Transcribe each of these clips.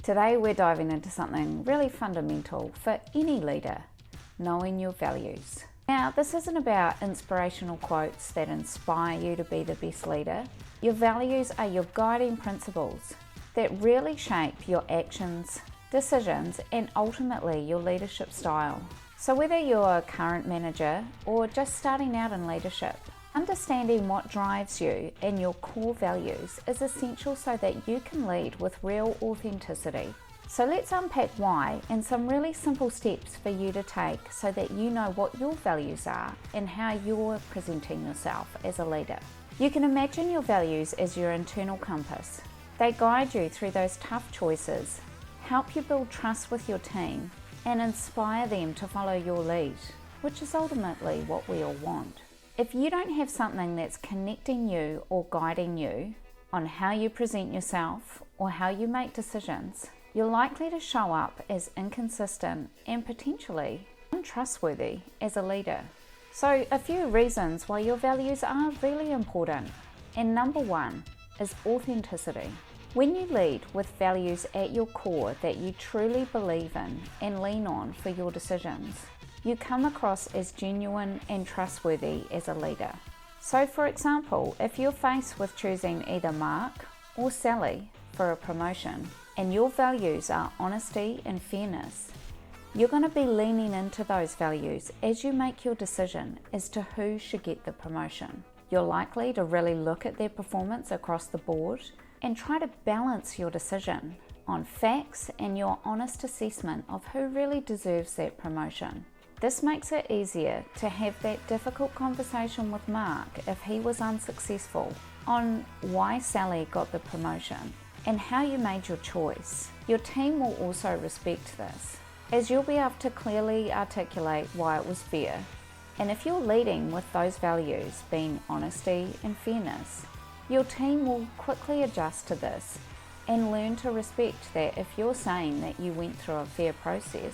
Today we're diving into something really fundamental for any leader, knowing your values. Now, this isn't about inspirational quotes that inspire you to be the best leader. Your values are your guiding principles that really shape your actions, decisions, and ultimately your leadership style. So whether you're a current manager or just starting out in leadership, understanding what drives you and your core values is essential so that you can lead with real authenticity. So let's unpack why and some really simple steps for you to take so that you know what your values are and how you're presenting yourself as a leader. You can imagine your values as your internal compass. They guide you through those tough choices, help you build trust with your team, and inspire them to follow your lead, which is ultimately what we all want. If you don't have something that's connecting you or guiding you on how you present yourself or how you make decisions, you're likely to show up as inconsistent and potentially untrustworthy as a leader. So a few reasons why your values are really important. And number one is authenticity. When you lead with values at your core that you truly believe in and lean on for your decisions, you come across as genuine and trustworthy as a leader. So for example, if you're faced with choosing either Mark or Sally for a promotion, and your values are honesty and fairness, you're going to be leaning into those values as you make your decision as to who should get the promotion. You're likely to really look at their performance across the board and try to balance your decision on facts and your honest assessment of who really deserves that promotion. This makes it easier to have that difficult conversation with Mark if he was unsuccessful on why Sally got the promotion and how you made your choice. Your team will also respect this, as you'll be able to clearly articulate why it was fair. And if you're leading with those values being honesty and fairness, your team will quickly adjust to this and learn to respect that if you're saying that you went through a fair process,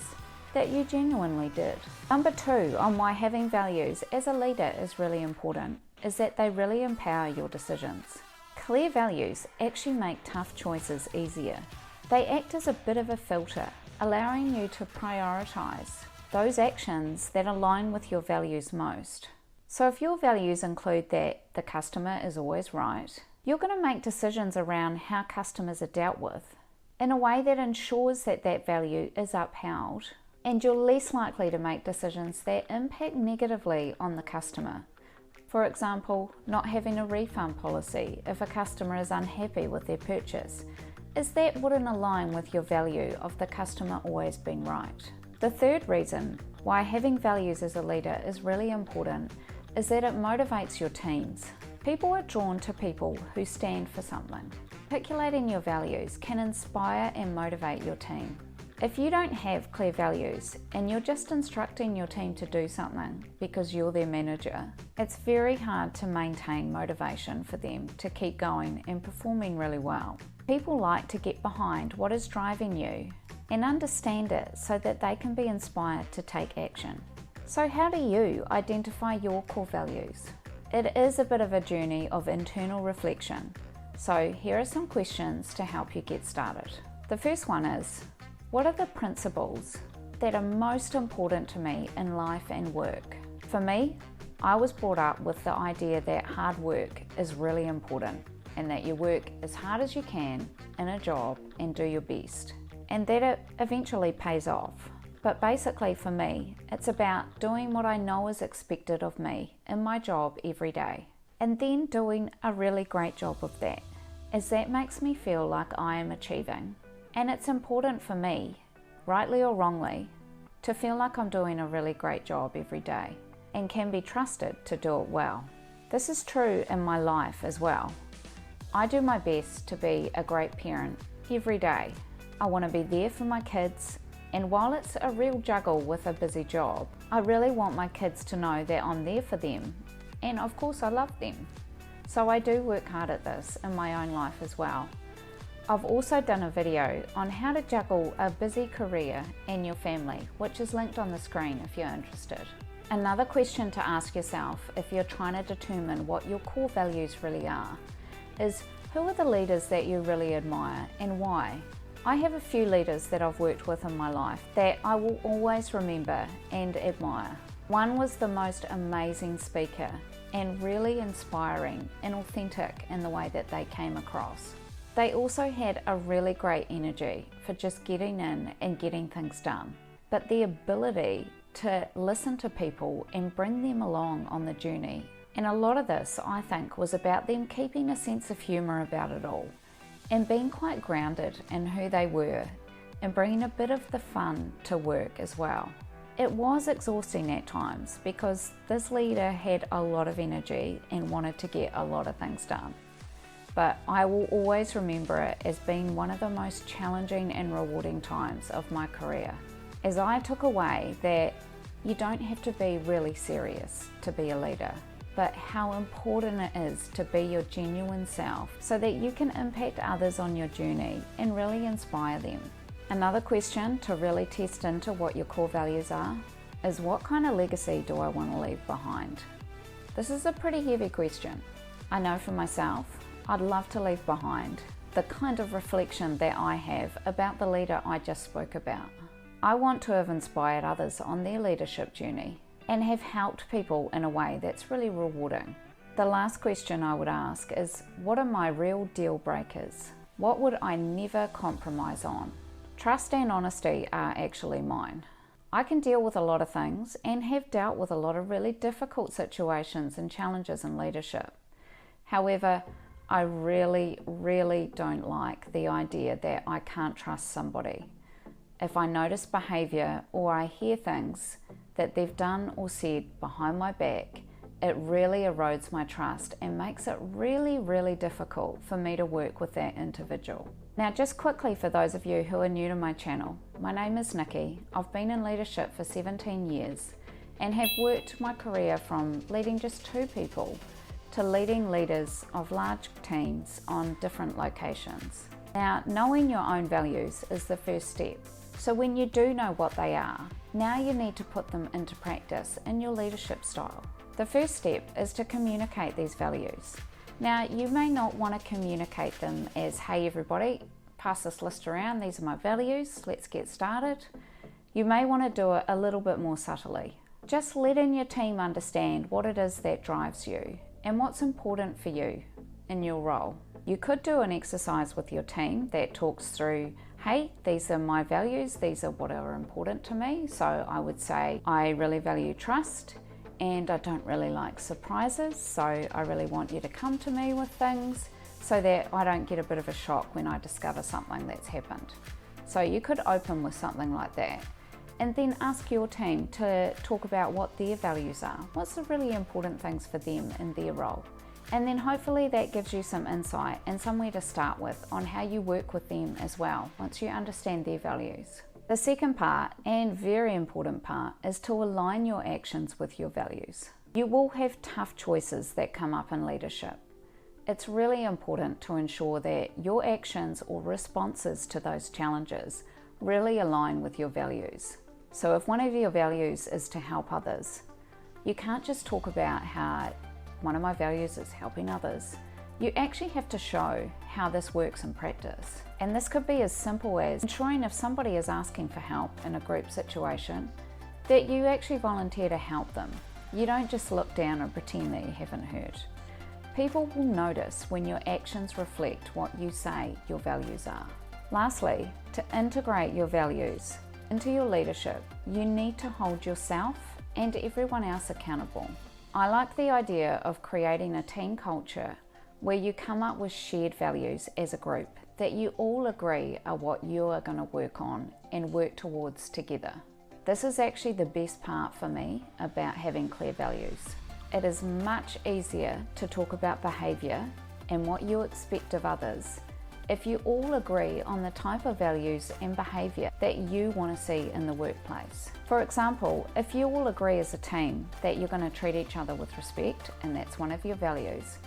that you genuinely did. Number two on why having values as a leader is really important is that they really empower your decisions. Clear values actually make tough choices easier. They act as a bit of a filter, allowing you to prioritize those actions that align with your values most. So if your values include that the customer is always right, you're going to make decisions around how customers are dealt with in a way that ensures that that value is upheld, and you're less likely to make decisions that impact negatively on the customer. For example, not having a refund policy if a customer is unhappy with their purchase, as that wouldn't align with your value of the customer always being right. The third reason why having values as a leader is really important is that it motivates your teams. People are drawn to people who stand for something. Articulating your values can inspire and motivate your team. If you don't have clear values and you're just instructing your team to do something because you're their manager, it's very hard to maintain motivation for them to keep going and performing really well. People like to get behind what is driving you and understand it so that they can be inspired to take action. So how do you identify your core values? It is a bit of a journey of internal reflection. So here are some questions to help you get started. The first one is, what are the principles that are most important to me in life and work? For me, I was brought up with the idea that hard work is really important and that you work as hard as you can in a job and do your best, and that it eventually pays off. But basically for me, it's about doing what I know is expected of me in my job every day, and then doing a really great job of that, as that makes me feel like I am achieving. And it's important for me, rightly or wrongly, to feel like I'm doing a really great job every day and can be trusted to do it well. This is true in my life as well. I do my best to be a great parent every day. I want to be there for my kids, and while it's a real juggle with a busy job, I really want my kids to know that I'm there for them, and of course I love them. So I do work hard at this in my own life as well. I've also done a video on how to juggle a busy career and your family, which is linked on the screen if you're interested. Another question to ask yourself if you're trying to determine what your core values really are is, who are the leaders that you really admire and why? I have a few leaders that I've worked with in my life that I will always remember and admire. One was the most amazing speaker and really inspiring and authentic in the way that they came across. They also had a really great energy for just getting in and getting things done, but the ability to listen to people and bring them along on the journey. And a lot of this, I think, was about them keeping a sense of humour about it all and being quite grounded in who they were and bringing a bit of the fun to work as well. It was exhausting at times because this leader had a lot of energy and wanted to get a lot of things done. But I will always remember it as being one of the most challenging and rewarding times of my career, as I took away that you don't have to be really serious to be a leader, but how important it is to be your genuine self so that you can impact others on your journey and really inspire them. Another question to really test into what your core values are is, what kind of legacy do I want to leave behind? This is a pretty heavy question. I know for myself, I'd love to leave behind the kind of reflection that I have about the leader I just spoke about. I want to have inspired others on their leadership journey and have helped people in a way that's really rewarding. The last question I would ask is, what are my real deal breakers? What would I never compromise on? Trust and honesty are actually mine. I can deal with a lot of things and have dealt with a lot of really difficult situations and challenges in leadership. However, I really don't like the idea that I can't trust somebody. If I notice behaviour or I hear things that they've done or said behind my back, it really erodes my trust and makes it really difficult for me to work with that individual. Now, just quickly for those of you who are new to my channel, my name is Nikki. I've been in leadership for 17 years and have worked my career from leading just 2 people to leading leaders of large teams on different locations. Now, knowing your own values is the first step. So when you do know what they are, now you need to put them into practice in your leadership style. The first step is to communicate these values. Now, you may not want to communicate them as, hey everybody, pass this list around, these are my values, let's get started. You may want to do it a little bit more subtly. Just letting your team understand what it is that drives you and what's important for you in your role. You could do an exercise with your team that talks through, hey, these are my values, these are what are important to me. So I would say, I really value trust and I don't really like surprises. So I really want you to come to me with things so that I don't get a bit of a shock when I discover something that's happened. So you could open with something like that and then ask your team to talk about what their values are. What's the really important things for them in their role? And then hopefully that gives you some insight and somewhere to start with on how you work with them as well, once you understand their values. The second part, and very important part, is to align your actions with your values. You will have tough choices that come up in leadership. It's really important to ensure that your actions or responses to those challenges really align with your values. So if one of your values is to help others, you can't just talk about how one of my values is helping others. You actually have to show how this works in practice. And this could be as simple as ensuring if somebody is asking for help in a group situation, that you actually volunteer to help them. You don't just look down and pretend that you haven't heard. People will notice when your actions reflect what you say your values are. Lastly, to integrate your values into your leadership, you need to hold yourself and everyone else accountable. I like the idea of creating a team culture where you come up with shared values as a group that you all agree are what you are going to work on and work towards together. This is actually the best part for me about having clear values. It is much easier to talk about behaviour and what you expect of others if you all agree on the type of values and behaviour that you want to see in the workplace. For example, if you all agree as a team that you're going to treat each other with respect, and that's one of your values,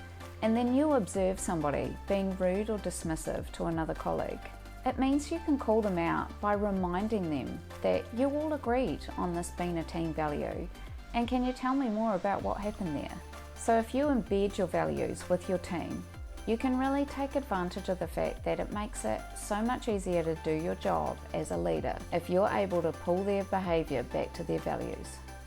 and then you observe somebody being rude or dismissive to another colleague, it means you can call them out by reminding them that you all agreed on this being a team value, and can you tell me more about what happened there? So if you embed your values with your team, You can really take advantage of the fact that it makes it so much easier to do your job as a leader if you're able to pull their behaviour back to their values.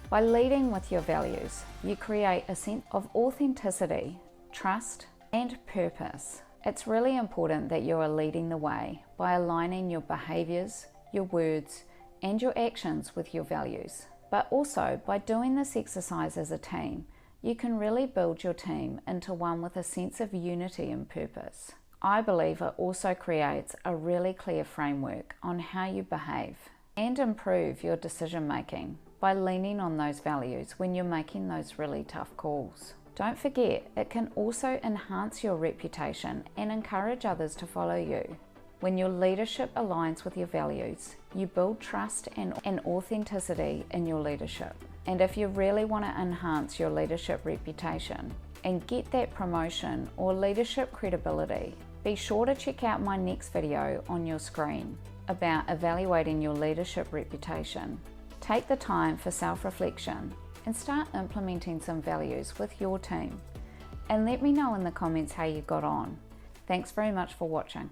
By leading with your values, you create a sense of authenticity, trust, and purpose. It's really important that you are leading the way by aligning your behaviours, your words, and your actions with your values. But also, by doing this exercise as a team, you can really build your team into one with a sense of unity and purpose. I believe it also creates a really clear framework on how you behave and improve your decision making by leaning on those values when you're making those really tough calls. Don't forget, it can also enhance your reputation and encourage others to follow you. When your leadership aligns with your values, you build trust and authenticity in your leadership. And if you really want to enhance your leadership reputation and get that promotion or leadership credibility, be sure to check out my next video on your screen about evaluating your leadership reputation. Take the time for self-reflection and start implementing some values with your team. And let me know in the comments how you got on. Thanks very much for watching.